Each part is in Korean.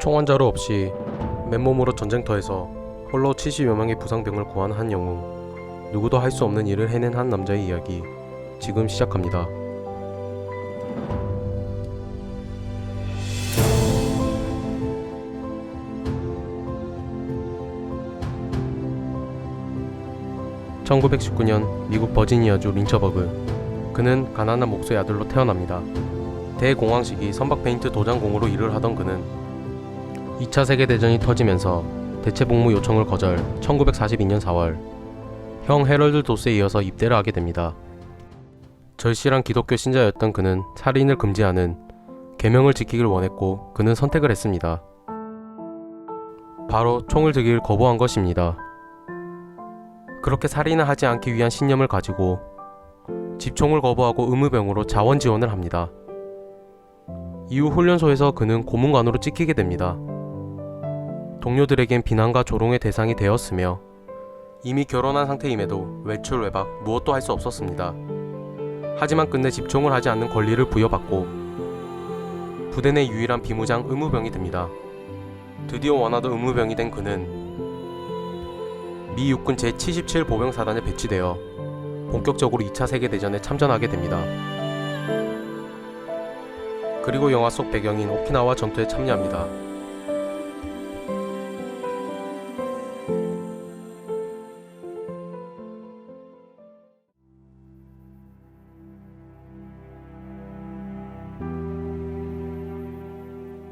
총환자루 없이 맨몸으로 전쟁터에서 홀로 70여 명의 부상병을 구한 한 영웅. 누구도 할 수 없는 일을 해낸 한 남자의 이야기. 지금 시작합니다. (1919년) 미국 버지니아주 린처버그. 그는 가난한 목수의 아들로 태어납니다. 대공황 시기 선박 페인트 도장공으로 일을 하던 그는 2차 세계대전이 터지면서 대체복무 요청을 거절. 1942년 4월 형 해럴드 도스에 이어서 입대를 하게 됩니다. 절실한 기독교 신자였던 그는 살인을 금지하는 계명을 지키길 원했고 그는 선택을 했습니다. 바로 총을 들기를 거부한 것입니다. 그렇게 살인을 하지 않기 위한 신념을 가지고 집총을 거부하고 의무병으로 자원 지원을 합니다. 이후 훈련소에서 그는 고문관으로 찍히게 됩니다. 동료들에겐 비난과 조롱의 대상이 되었으며 이미 결혼한 상태임에도 외출 외박 무엇도 할 수 없었습니다. 하지만 끝내 집총을 하지 않는 권리를 부여받고 부대 내 유일한 비무장 의무병이 됩니다. 드디어 원하던 의무병이 된 그는 미 육군 제77 보병사단에 배치되어 본격적으로 2차 세계대전에 참전하게 됩니다. 그리고 영화 속 배경인 오키나와 전투에 참여합니다.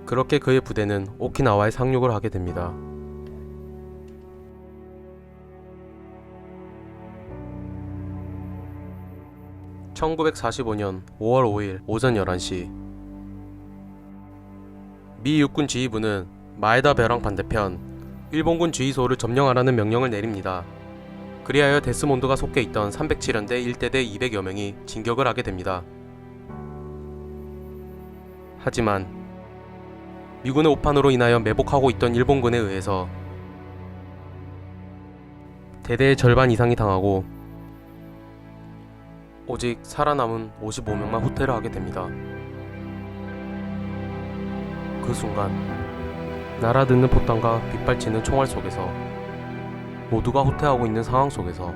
그렇게 그의 부대는 오키나와에 상륙을 하게 됩니다. (1945년 5월 5일) 오전 11시 미 육군 지휘부는 마에다 벼랑 반대편 일본군 지휘소를 점령하라는 명령을 내립니다. 그리하여 데스몬드가 속해 있던 307연대 1대대 200여 명이 진격을 하게 됩니다. 하지만 미군의 오판으로 인하여 매복하고 있던 일본군에 의해서 대대의 절반 이상이 당하고 오직 살아남은 55명만 후퇴를 하게 됩니다. 그 순간 날아드는 포탄과 빗발치는 총알 속에서 모두가 후퇴하고 있는 상황 속에서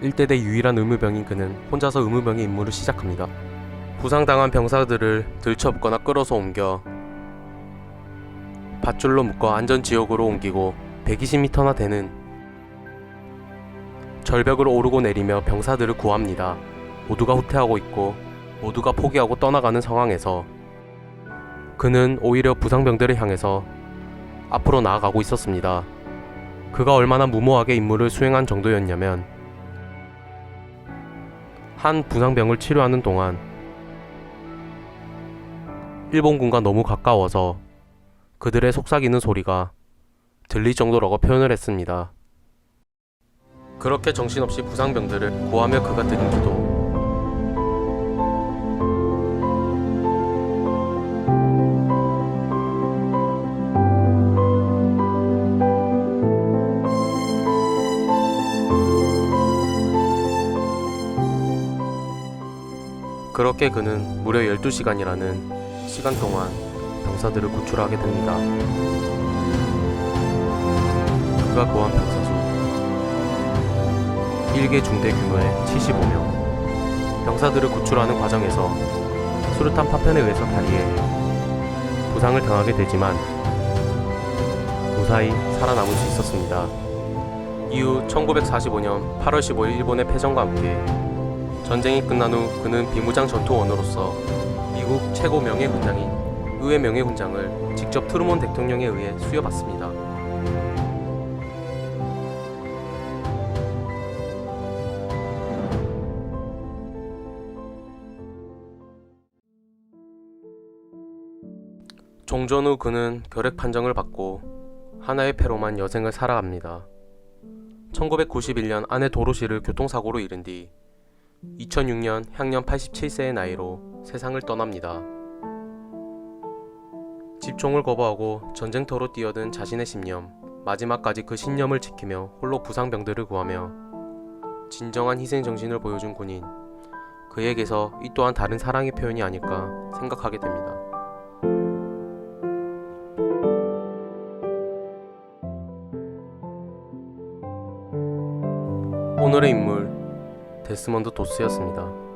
1대대 유일한 의무병인 그는 혼자서 의무병의 임무를 시작합니다. 부상당한 병사들을 들쳐업거나 끌어서 옮겨 밧줄로 묶어 안전지역으로 옮기고 120m나 되는 절벽을 오르고 내리며 병사들을 구합니다. 모두가 후퇴하고 있고 모두가 포기하고 떠나가는 상황에서 그는 오히려 부상병들을 향해서 앞으로 나아가고 있었습니다. 그가 얼마나 무모하게 임무를 수행한 정도였냐면 한 부상병을 치료하는 동안 일본군과 너무 가까워서 그들의 속삭이는 소리가 들릴 정도라고 표현을 했습니다. 그렇게 정신없이 부상병들을 구하며 그가 드린 기도. 그렇게 그는 무려 12시간이라는 시간 동안 병사들을 구출하게 됩니다. 그가 구한 병사 수 1개 중대 규모의 75명. 병사들을 구출하는 과정에서 수류탄 파편에 의해서 다리에 부상을 당하게 되지만 무사히 살아남을 수 있었습니다. 이후 1945년 8월 15일 일본의 패전과 함께 전쟁이 끝난 후 그는 비무장 전투원으로서 미국 최고 명예훈장인 의회 명예훈장을 직접 트루먼 대통령에 의해 수여받습니다. 종전 후 그는 결핵 판정을 받고 하나의 패로만 여생을 살아갑니다. 1991년 아내 도로시를 교통사고로 잃은 뒤 2006년 향년 87세의 나이로 세상을 떠납니다. 집총을 거부하고 전쟁터로 뛰어든 자신의 신념, 마지막까지 그 신념을 지키며 홀로 부상병들을 구하며 진정한 희생정신을 보여준 군인, 그에게서 이 또한 다른 사랑의 표현이 아닐까 생각하게 됩니다. 오늘의 인물 데스먼드 도스였습니다.